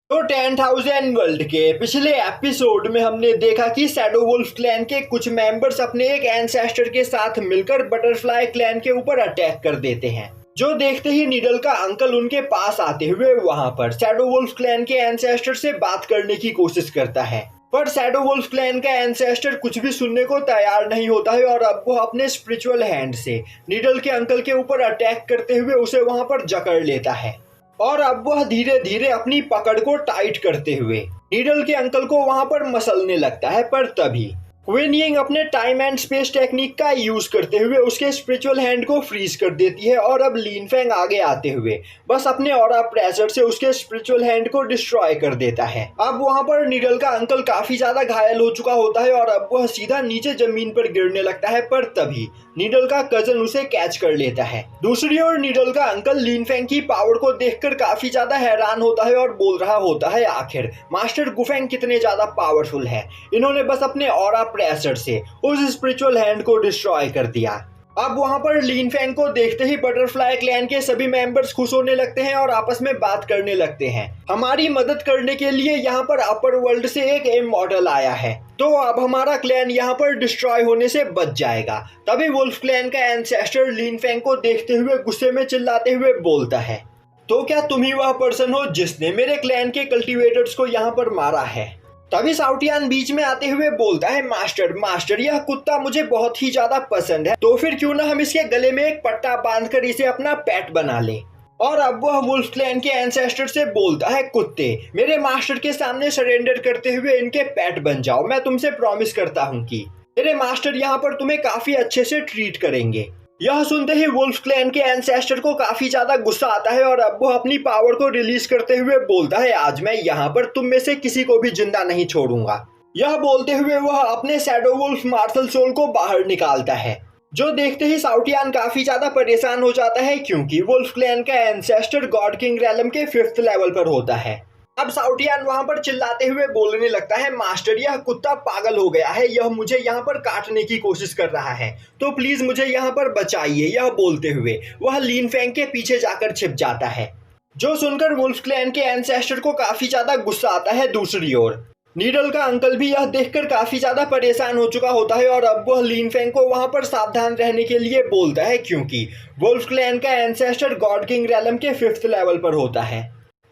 तो 10,000 वर्ल्ड के पिछले एपिसोड में हमने देखा कि शैडो वुल्फ क्लैन के कुछ मेंबर्स अपने एक एंसेस्टर के साथ मिलकर बटरफ्लाई क्लैन के ऊपर अटैक कर देते हैं। जो देखते ही नीडल का अंकल उनके पास आते हुए वहां पर शैडो वुल्फ क्लैन के एंसेस्टर से बात करने की कोशिश करता है, पर शैडो वुल्फ क्लैन का एंसेस्टर कुछ भी सुनने को तैयार नहीं होता है और अब वो अपने स्पिरिचुअल हैंड से नीडल के अंकल के ऊपर अटैक करते हुए उसे वहां पर जकड़ लेता है। और अब वह धीरे धीरे अपनी पकड़ को टाइट करते हुए नीडल के अंकल को वहां पर मसलने लगता है, पर तभी क्वीन यिंग अपने टाइम एंड स्पेस टेक्निक का यूज करते हुए उसके स्पिरिचुअल हैंड को फ्रीज कर देती है और अब लिन फेंग आगे आते हुए बस अपने ऑरा प्रेशर से उसके स्पिरिचुअल हैंड को डिस्ट्रॉय कर देता है। अब वहां पर नीडल का अंकल काफी ज्यादा घायल हो चुका होता है और अब वह सीधा नीचे जमीन पर गिरने लगता है, पर तभी नीडल का कजन उसे कैच कर लेता है। दूसरी ओर नीडल का अंकल लिन फेंग की पावर को देखकर काफी ज्यादा हैरान होता है और बोल रहा होता है, आखिर मास्टर गुफेंग कितने ज्यादा पावरफुल है, इन्होंने बस अपने ऑरा प्रेशर से उस स्पिरिचुअल हैंड को डिस्ट्रॉय कर दिया। अब वहां पर लिन फेंग को देखते ही बटरफ्लाई क्लैन के सभी मेंबर्स खुश होने लगते हैं और आपस में बात करने लगते हैं। हमारी मदद करने के लिए यहाँ पर अपर वर्ल्ड से एक इमॉर्टल आया है, तो अब हमारा क्लैन यहाँ पर डिस्ट्रॉय होने से बच जाएगा। तभी वुल्फ क्लैन का एंसेस्टर लिन फेंग को देखते हुए गुस्से में चिल्लाते हुए बोलता है, तो क्या तुम ही वह पर्सन हो जिसने मेरे क्लैन के कल्टीवेटर्स को यहाँ पर मारा है? तभी साउटियान बीच में आते हुए बोलता है, मास्टर यह कुत्ता मुझे बहुत ही ज्यादा पसंद है, तो फिर क्यों ना हम इसके गले में एक पट्टा बांधकर इसे अपना पेट बना ले। और अब वह वुल्फ क्लैन के एंसेस्टर से बोलता है, कुत्ते मेरे मास्टर के सामने सरेंडर करते हुए इनके पेट बन जाओ, मैं तुमसे प्रॉमिस करता हूँ कि मेरे मास्टर यहाँ पर तुम्हें काफी अच्छे से ट्रीट करेंगे। यह सुनते ही वुल्फ क्लैन के एंसेस्टर को काफी ज्यादा गुस्सा आता है और अब वो अपनी पावर को रिलीज करते हुए बोलता है, आज मैं यहाँ पर तुम में से किसी को भी जिंदा नहीं छोड़ूंगा। यह बोलते हुए वह अपने शैडो वुल्फ मार्शल सोल को बाहर निकालता है। जो देखते ही साउटियान काफी ज्यादा परेशान हो जाता है, क्योंकि वुल्फ क्लैन का एंसेस्टर गॉड किंग रैलम के 5th लेवल पर होता है। अब साउटियान वहां पर चिल्लाते हुए बोलने लगता है, मास्टर यह कुत्ता पागल हो गया है, यह मुझे यहाँ पर काटने की कोशिश कर रहा है, तो प्लीज मुझे यहाँ पर बचाइए। यह बोलते हुए वह लिन फेंग के पीछे जाकर छिप जाता है। जो सुनकर वुल्फ क्लैन के एंसेस्टर को काफी ज्यादा गुस्सा आता है। दूसरी ओर नीडल का अंकल भी यह देखकर काफी ज्यादा परेशान हो चुका होता है और अब वह लिन फेंग को वहां पर सावधान रहने के लिए बोलता है, क्योंकि वुल्फ क्लैन का एंसेस्टर गॉड किंग रैलम के 5th लेवल पर होता है।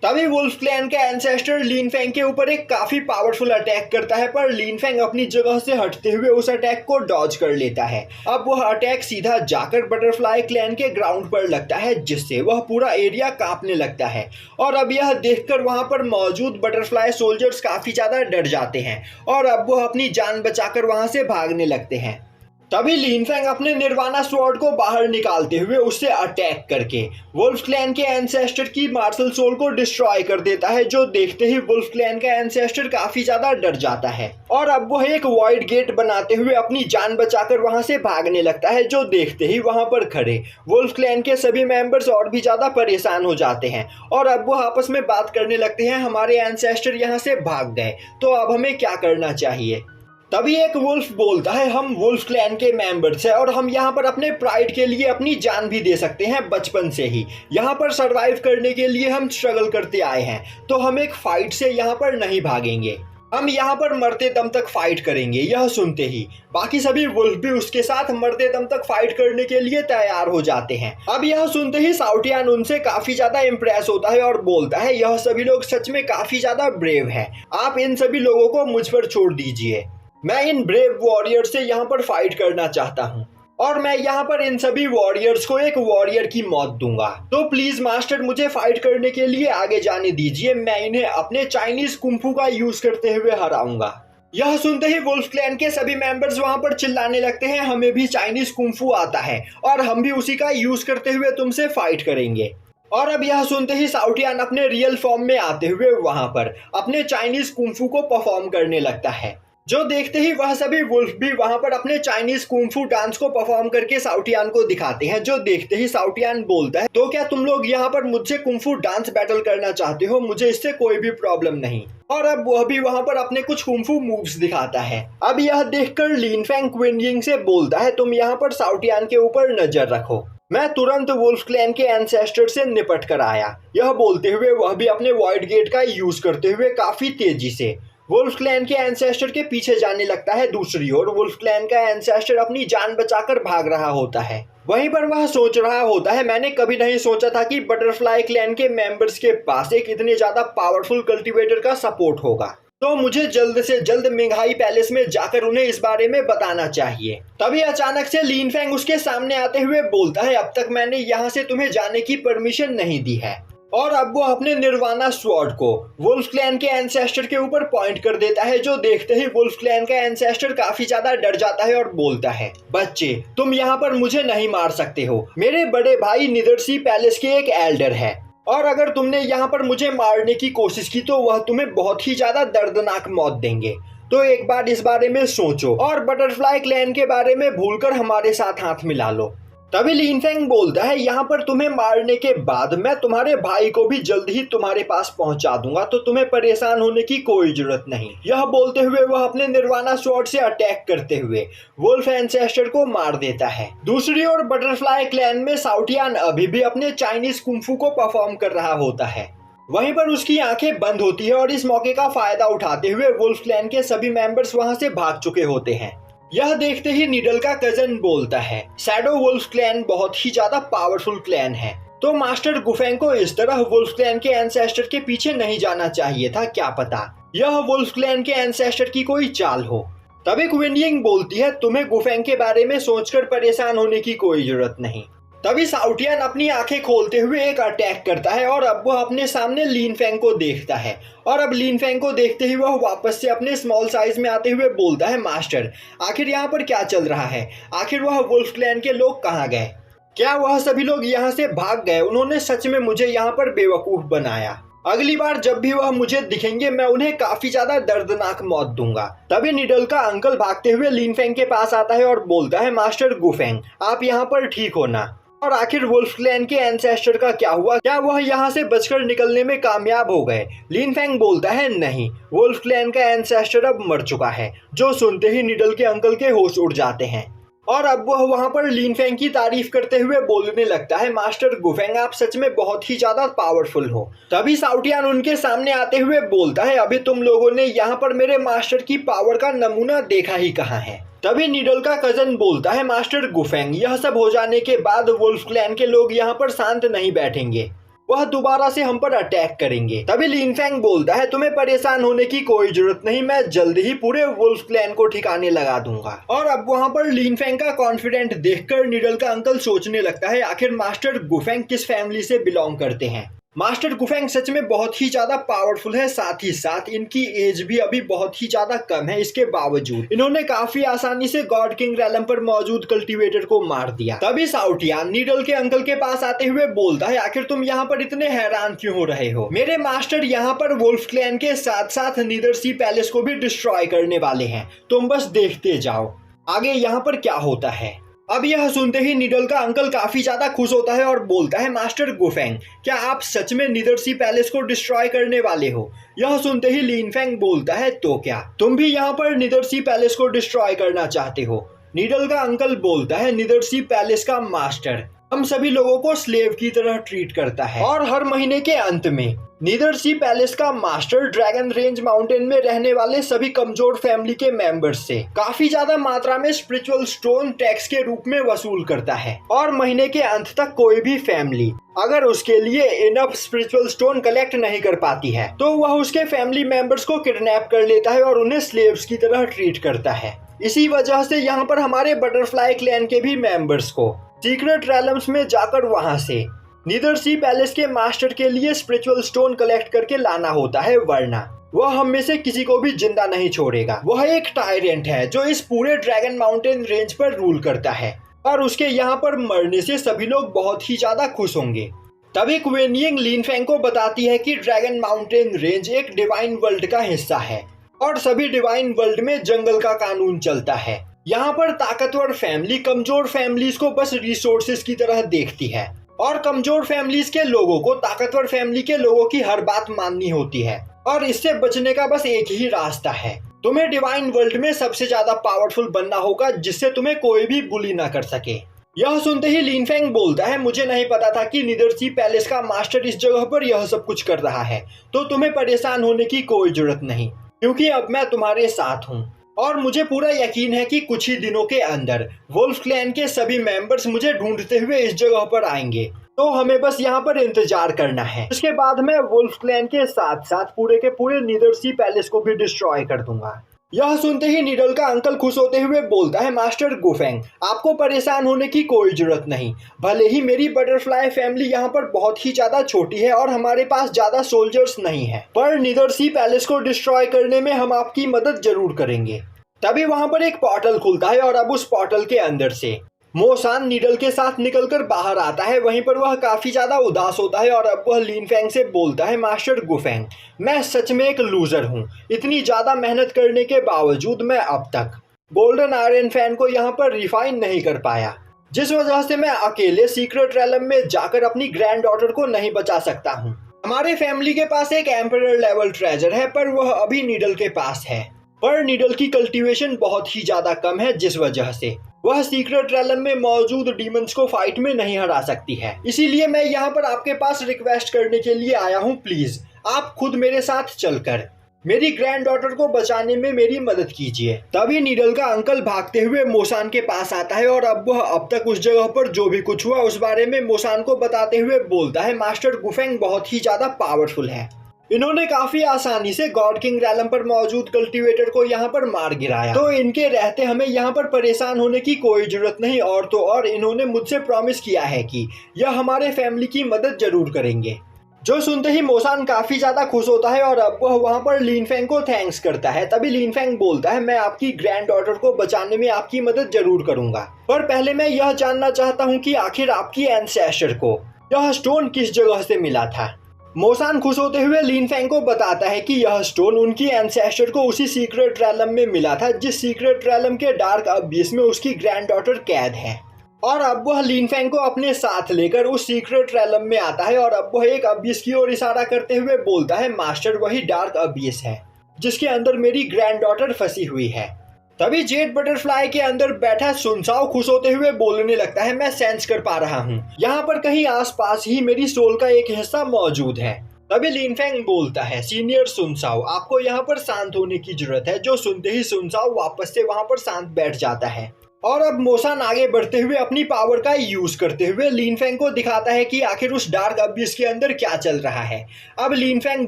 तभी वुल्फ क्लैन का एंसेस्टर लिन फेंग के ऊपर एक काफी पावरफुल अटैक करता है, पर लिन फेंग अपनी जगह से हटते हुए उस अटैक को डॉज कर लेता है। अब वह अटैक सीधा जाकर बटरफ्लाई क्लैन के ग्राउंड पर लगता है, जिससे वह पूरा एरिया कांपने लगता है। और अब यह देखकर वहां पर मौजूद बटरफ्लाई सोल्जर्स काफी ज्यादा डर जाते हैं और अब वह अपनी जान बचाकर वहां से भागने लगते हैं। तभी लिन फेंग अपने निर्वाणा स्वॉर्ड को बाहर निकालते हुए उससे अटैक करके वुल्फ क्लैन के एंसेस्टर की मार्शल सोल को डिस्ट्रॉय कर देता है। जो देखते ही वुल्फ क्लैन का एंसेस्टर काफी ज्यादा डर जाता है और अब वह एक वॉइड गेट बनाते हुए अपनी जान बचाकर वहां से भागने लगता है। जो देखते ही वहां पर खड़े वुल्फ क्लैन के सभी मेंबर्स और भी ज्यादा परेशान हो जाते हैं और अब वह आपस में बात करने लगते हैं, हमारे एंसेस्टर यहाँ से भाग गए, तो अब हमें क्या करना चाहिए। तभी एक वुल्फ बोलता है, हम वुल्फ क्लैन के मेंबर्स हैं और हम यहाँ पर अपने प्राइड के लिए अपनी जान भी दे सकते हैं। बचपन से ही यहाँ पर सरवाइव करने के लिए हम स्ट्रगल करते आए हैं, तो हम एक फाइट से यहाँ पर नहीं भागेंगे, हम यहाँ पर मरते दम तक फाइट करेंगे। यह सुनते ही बाकी सभी वुल्फ भी उसके साथ मरते दम तक फाइट करने के लिए तैयार हो जाते हैं। अब यह सुनते ही साउटियान उनसे काफी ज्यादा इम्प्रेस होता है और बोलता है, यह सभी लोग सच में काफी ज्यादा ब्रेव है, आप इन सभी लोगों को मुझ पर छोड़ दीजिए, मैं इन ब्रेव वॉरियर से यहाँ पर फाइट करना चाहता हूँ और मैं यहाँ पर इन सभी वॉरियर्स को एक वॉरियर की मौत दूंगा, तो प्लीज मास्टर मुझे फाइट करने के लिए आगे जाने दीजिए, मैं इन्हें अपने चाइनीज कुंफू का यूज करते हुए हराऊंगा। यह सुनते ही वुल्फ क्लैन के सभी मेंबर्स वहां पर चिल्लाने लगते हैं, हमें भी चाइनीज कुंफू आता है और हम भी उसी का यूज करते हुए तुमसे फाइट करेंगे। और अब यह सुनते ही साउटियान अपने रियल फॉर्म में आते हुए वहां पर अपने चाइनीज कुंफू को परफॉर्म करने लगता है। जो देखते ही वह सभी वुल्फ भी वहां पर अपने चाइनीज कुंफू डांस को परफॉर्म करके साउटियान को दिखाते हैं। जो देखते ही साउटियान बोलता है, तो क्या तुम लोग यहाँ पर मुझसे कुंफू डांस बैटल करना चाहते हो, मुझे इससे कोई भी प्रॉब्लम नहीं। और अब वह भी वहां पर अपने कुछ कुंफू मूव्स दिखाता है। अब यह देखकर लिन फेंग क्वीन यिंग से बोलता है, तुम यहाँ पर साउटियान के ऊपर नजर रखो, मैं तुरंत वुल्फ क्लैन के एंसेस्टर से निपट कर आया। यह बोलते हुए वह भी अपने वॉइड गेट का यूज करते हुए काफी तेजी से वुल्फ क्लैन के एंसेस्टर के पीछे जाने लगता है। दूसरी ओर वुल्फ क्लैन का एंसेस्टर अपनी जान बचाकर भाग रहा होता है। वहीं पर वह सोच रहा होता है, मैंने कभी नहीं सोचा था कि बटरफ्लाई क्लैन के मेंबर्स के पास एक इतने ज्यादा पावरफुल कल्टीवेटर का सपोर्ट होगा, तो मुझे जल्द से जल्द मिंगहाई पैलेस में जाकर उन्हें इस बारे में बताना चाहिए। तभी अचानक से लिन फेंग उसके सामने आते हुए बोलता है, अब तक मैंने यहाँ से तुम्हें जाने की परमिशन नहीं दी है। और अब वो अपने निर्वाणा स्वॉर्ड को वुल्फ क्लैन के एंसेस्टर के ऊपर पॉइंट कर देता है, जो देखते ही वुल्फ क्लैन का एंसेस्टर काफी ज्यादा डर जाता है और बोलता है, बच्चे तुम यहाँ पर मुझे नहीं मार सकते हो। मेरे बड़े भाई निदर्सी पैलेस के एक एल्डर है, और अगर तुमने यहाँ पर मुझे मारने की कोशिश की तो वह तुम्हें बहुत ही ज्यादा दर्दनाक मौत देंगे। तो एक बार इस बारे में सोचो और बटरफ्लाई क्लैन के बारे में भूलकर हमारे साथ हाथ मिला लो। तभी लिन फेंग बोलता है, यहाँ पर तुम्हें मारने के बाद मैं तुम्हारे भाई को भी जल्द ही तुम्हारे पास पहुंचा दूंगा, तो तुम्हें परेशान होने की कोई जरूरत नहीं। यह बोलते हुए वह अपने निर्वाणा स्वॉर्ड से अटैक करते हुए वुल्फ एंसेस्टर को मार देता है। दूसरी ओर बटरफ्लाई क्लैन में साउटियान अभी भी अपने चाइनीज कुंफू को परफॉर्म कर रहा होता है। वहीं पर उसकी आंखें बंद होती है और इस मौके का फायदा उठाते हुए वुल्फ क्लैन के सभी मेंबर्स वहां से भाग चुके होते हैं। यह देखते ही नीडल का कजन बोलता है, शैडो वुल्फ क्लैन बहुत ही ज्यादा पावरफुल क्लैन है, तो मास्टर गुफेंग को इस तरह वुल्फ क्लैन के एंसेस्टर के पीछे नहीं जाना चाहिए था। क्या पता यह वुल्फ क्लैन के एंसेस्टर की कोई चाल हो। तभी क्वीन यिंग बोलती है, तुम्हें गुफेंग के बारे में सोचकर परेशान होने की कोई जरूरत नहीं। तभी साउटियन अपनी आंखें खोलते हुए एक अटैक करता है और अब वह अपने सामने लिन फेंग को देखता है, और अब लिन फेंग को देखते ही वह वापस से अपने स्मॉल साइज में आते हुए बोलता है, मास्टर आखिर यहाँ पर क्या चल रहा है? आखिर वह वुल्फ क्लैन के लोग कहाँ गए? क्या वह सभी लोग यहाँ से भाग गए? उन्होंने सच में मुझे यहाँ पर बेवकूफ बनाया। अगली बार जब भी वह मुझे दिखेंगे मैं उन्हें काफी ज्यादा दर्दनाक मौत दूंगा। तभी निडल का अंकल भागते हुए लिन फेंग के पास आता है और बोलता है, मास्टर गुफेंग आप यहाँ पर ठीक हो ना? और आखिर वुल्फ क्लैन के एंसेस्टर का क्या हुआ? क्या वह यहाँ से बचकर निकलने में कामयाब हो गए? लिन फेंग बोलता है, नहीं, वुल्फ क्लैन का एंसेस्टर अब मर चुका है। जो सुनते ही निडल के अंकल के होश उड़ जाते हैं और अब वह वहाँ पर लिन फेंग की तारीफ करते हुए बोलने लगता है, मास्टर गुफेंग आप सच में बहुत ही ज्यादा पावरफुल हो। तभी साउटियान उनके सामने आते हुए बोलता है, अभी तुम लोगों ने यहाँ पर मेरे मास्टर की पावर का नमूना देखा ही कहाँ है। तभी नीडल का कजन बोलता है, मास्टर गुफेंग यह सब हो जाने के बाद वुल्फ क्लैन के लोग यहाँ पर शांत नहीं बैठेंगे, वह दोबारा से हम पर अटैक करेंगे। तभी लिन फेंग बोलता है, तुम्हें परेशान होने की कोई जरूरत नहीं, मैं जल्द ही पूरे वुल्फ क्लैन को ठिकाने लगा दूंगा। और अब वहाँ पर लिन फेंग का कॉन्फिडेंट देखकर नीडल का अंकल सोचने लगता है, आखिर मास्टर गुफेंग किस फैमिली से बिलोंग करते हैं। मास्टर गुफेंग सच में बहुत ही ज्यादा पावरफुल है, साथ ही साथ इनकी एज भी अभी बहुत ही ज्यादा कम है। इसके बावजूद इन्होंने काफी आसानी से गॉड किंग रैलम पर मौजूद कल्टीवेटर को मार दिया। तभी साउटियान नीडल के अंकल के पास आते हुए बोलता है, आखिर तुम यहाँ पर इतने हैरान क्यों हो रहे हो? मेरे मास्टर यहाँ पर वुल्फ क्लैन के साथ साथ निदर्सी पैलेस को भी डिस्ट्रॉय करने वाले हैं, तुम बस देखते जाओ आगे यहाँ पर क्या होता है। अब यह सुनते ही नीडल का अंकल काफी ज्यादा खुश होता है और बोलता है, मास्टर गुफेंग क्या आप सच में निदर्सी पैलेस को डिस्ट्रॉय करने वाले हो? यह सुनते ही लिन फेंग बोलता है, तो क्या तुम भी यहाँ पर निदर्सी पैलेस को डिस्ट्रॉय करना चाहते हो? नीडल का अंकल बोलता है, निदर्सी पैलेस का मास्टर हम सभी लोगों को स्लेव की तरह ट्रीट करता है, और हर महीने के अंत में निदर्सी पैलेस का मास्टर ड्रैगन रेंज माउंटेन में रहने वाले सभी कमजोर फैमिली के मेंबर्स से काफी ज्यादा मात्रा में स्पिरिचुअल स्टोन टैक्स के रूप में वसूल करता है, और महीने के अंत तक कोई भी फैमिली अगर उसके लिए इनफ स्पिरिचुअल स्टोन कलेक्ट नहीं कर पाती है तो वह उसके फैमिली मेंबर्स को किडनैप कर लेता है और उन्हें स्लेव्स की तरह ट्रीट करता है। इसी वजह से यहाँ पर हमारे बटरफ्लाई क्लैन के भी मेंबर्स को सीक्रेट रैलम्स में जाकर वहां से निदर्सी पैलेस के मास्टर के लिए स्पिरिचुअल स्टोन कलेक्ट करके लाना होता है, वरना वह हम में से किसी को भी जिंदा नहीं छोड़ेगा। वह एक टायरेंट है जो इस पूरे ड्रैगन माउंटेन रेंज पर रूल करता है, और उसके यहाँ पर मरने से सभी लोग बहुत ही ज्यादा खुश होंगे। तभी क्वीन यिंग लिन फेंग को बताती है कि ड्रैगन माउंटेन रेंज एक डिवाइन वर्ल्ड का हिस्सा है, और सभी डिवाइन वर्ल्ड में जंगल का कानून चलता है। यहाँ पर ताकतवर फैमिली कमजोर फैमिलीज को बस रिसोर्सेज की तरह देखती है, और कमजोर फैमिलीज के लोगों को ताकतवर फैमिली के लोगों की हर बात माननी होती है, और इससे बचने का बस एक ही रास्ता है, तुम्हें डिवाइन वर्ल्ड में सबसे ज्यादा पावरफुल बनना होगा जिससे तुम्हें कोई भी बुली ना कर सके। यह सुनते ही लिन फेंग बोलता है, मुझे नहीं पता था कि निदर्सी पैलेस का मास्टर इस जगह पर यह सब कुछ कर रहा है, तो तुम्हें परेशान होने की कोई जरूरत नहीं, क्योंकि अब मैं तुम्हारे साथ हूँ और मुझे पूरा यकीन है कि कुछ ही दिनों के अंदर वुल्फ क्लैन के सभी मेंबर्स मुझे ढूंढते हुए इस जगह पर आएंगे, तो हमें बस यहाँ पर इंतजार करना है। इसके बाद मैं वुल्फ क्लैन के साथ साथ पूरे के पूरे नीदरसी पैलेस को भी डिस्ट्रॉय कर दूंगा। यह सुनते ही नीडल का अंकल खुश होते हुए बोलता है, मास्टर गुफेंग, आपको परेशान होने की कोई जरूरत नहीं। भले ही मेरी बटरफ्लाई फैमिली यहाँ पर बहुत ही ज्यादा छोटी है और हमारे पास ज्यादा सोल्जर्स नहीं है, पर नीदरसी पैलेस को डिस्ट्रॉय करने में हम आपकी मदद जरूर करेंगे। तभी वहाँ पर एक पोर्टल खुलता है और अब उस पोर्टल के अंदर से मोसान नीडल के साथ निकलकर बाहर आता है। वहीं पर वह काफी ज्यादा उदास होता है और अब वह लिन फेंग से बोलता है, मास्टर गुफेंग, मैं सच में एक लूजर हूँ। इतनी ज्यादा मेहनत करने के बावजूद मैं अब तक गोल्डन आयरन फैन को यहाँ पर रिफाइन नहीं कर पाया, जिस वजह से मैं अकेले सीक्रेट रैलम में जाकर अपनी ग्रैंड डॉटर को नहीं बचा सकता हूँ। हमारे फैमिली के पास एक एम्परर लेवल ट्रेजर है, पर वह अभी नीडल के पास है, पर नीडल की कल्टीवेशन बहुत ही ज्यादा कम है, जिस वजह से वह सीक्रेट रैलम में मौजूद डीमंस को फाइट में नहीं हरा सकती है। इसीलिए मैं यहाँ पर आपके पास रिक्वेस्ट करने के लिए आया हूँ, प्लीज आप खुद मेरे साथ चलकर मेरी ग्रैंड डॉटर को बचाने में मेरी मदद कीजिए। तभी नीडल का अंकल भागते हुए मोसान के पास आता है और अब वह अब तक उस जगह पर जो भी कुछ हुआ उस बारे में मोसान को बताते हुए बोलता है, मास्टर गुफेंग बहुत ही ज्यादा पावरफुल है। इन्होंने काफी आसानी से गॉड किंग रैलम पर मौजूद कल्टीवेटर को यहाँ पर मार गिराया, तो इनके रहते हमें यहाँ पर परेशान होने की कोई जरूरत नहीं। और तो और इन्होंने मुझसे प्रॉमिस किया है कि यह हमारे फैमिली की मदद जरूर करेंगे। जो सुनते ही मोसान काफी ज्यादा खुश होता है और अब वह वहाँ पर लिन फेंग को थैंक्स करता है। तभी लिन फेंग बोलता है, मैं आपकी ग्रैंड डॉटर को बचाने में आपकी मदद जरूर करूंगा, पर पहले मैं यह जानना चाहता हूँ कि आखिर आपकी एंसेस्टर को यह स्टोन किस जगह से मिला था। मोसान खुश होते हुए लिन फेंग को बताता है कि यह स्टोन उनकी एंसेस्टर को उसी सीक्रेट रैलम में मिला था, जिस सीक्रेट रैलम के डार्क अबिस में उसकी ग्रैंड डॉटर कैद है। और अब वह लिन फेंग को अपने साथ लेकर उस सीक्रेट रैलम में आता है और अब वह एक अबिस की ओर इशारा करते हुए बोलता है, मास्टर वही डार्क अबिस है जिसके अंदर मेरी ग्रैंड डॉटर फंसी हुई है। तभी जेड बटरफ्लाई के अंदर बैठा सुनसाओ खुश होते हुए बोलने लगता है, मैं सेंस कर पा रहा हूँ, यहाँ पर कहीं आसपास ही मेरी सोल का एक हिस्सा मौजूद है। तभी लिन फेंग बोलता है, सीनियर सुनसाओ, आपको यहाँ पर शांत होने की जरूरत है। जो सुनते ही सुनसाओ वापस से वहाँ पर शांत बैठ जाता है और अब मोसान आगे बढ़ते हुए अपनी पावर का यूज करते हुए लिन फेंग को दिखाता है कि आखिर उस डार्क अबिस के अंदर क्या चल रहा है। अब लिन फेंग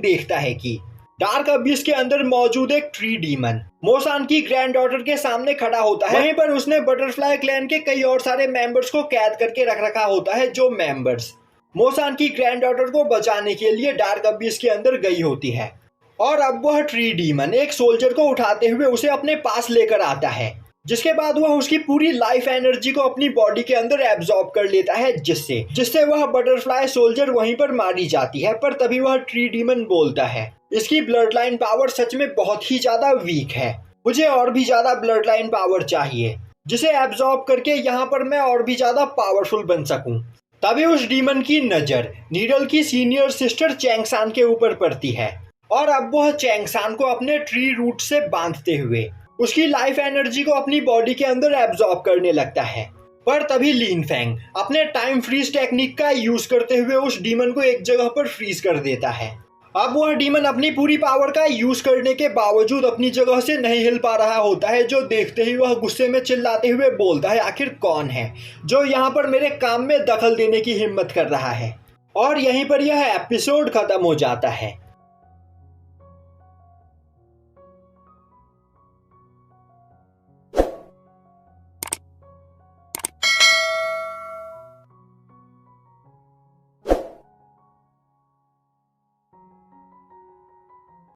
देखता है कि डार्क अबिस के अंदर मौजूद एक ट्री डीमन मोसान की ग्रैंड डॉटर के सामने खड़ा होता है। वहीं पर उसने बटरफ्लाई क्लैन के कई और सारे मेंबर्स को कैद करके रख रखा होता है, जो मेंबर्स मोसान की ग्रैंड डॉटर को बचाने के लिए डार्क अबिस के अंदर गई होती है। और अब वह ट्री डीमन एक सोल्जर को उठाते हुए उसे अपने पास लेकर आता है, जिसके बाद वह उसकी पूरी लाइफ एनर्जी को अपनी बॉडी के अंदर एब्जॉर्ब कर लेता है, जिससे वह बटरफ्लाई सोल्जर वहीं पर मारी जाती है। पर तभी वह ट्री डीमन बोलता है, इसकी ब्लड लाइन पावर सच में बहुत ही ज्यादा वीक है, मुझे और भी ज्यादा ब्लड लाइन पावर चाहिए, जिसे एब्जॉर्ब करके यहाँ पर मैं और भी ज्यादा पावरफुल बन सकूं। तभी उस डीमन की नजर नीडल की सीनियर सिस्टर चैंगसान के ऊपर पड़ती है और अब वह चैंगसान को अपने ट्री रूट से बांधते हुए उसकी लाइफ एनर्जी को अपनी बॉडी के अंदर एब्जॉर्ब करने लगता है। पर तभी लिन फेंग अपने टाइम फ्रीज टेक्निक का यूज करते हुए उस डीमन को एक जगह पर फ्रीज कर देता है। अब वह डीमन अपनी पूरी पावर का यूज करने के बावजूद अपनी जगह से नहीं हिल पा रहा होता है, जो देखते ही वह गुस्से में चिल्लाते हुए बोलता है, आखिर कौन है जो यहाँ पर मेरे काम में दखल देने की हिम्मत कर रहा है। और यहीं पर यह एपिसोड खत्म हो जाता है।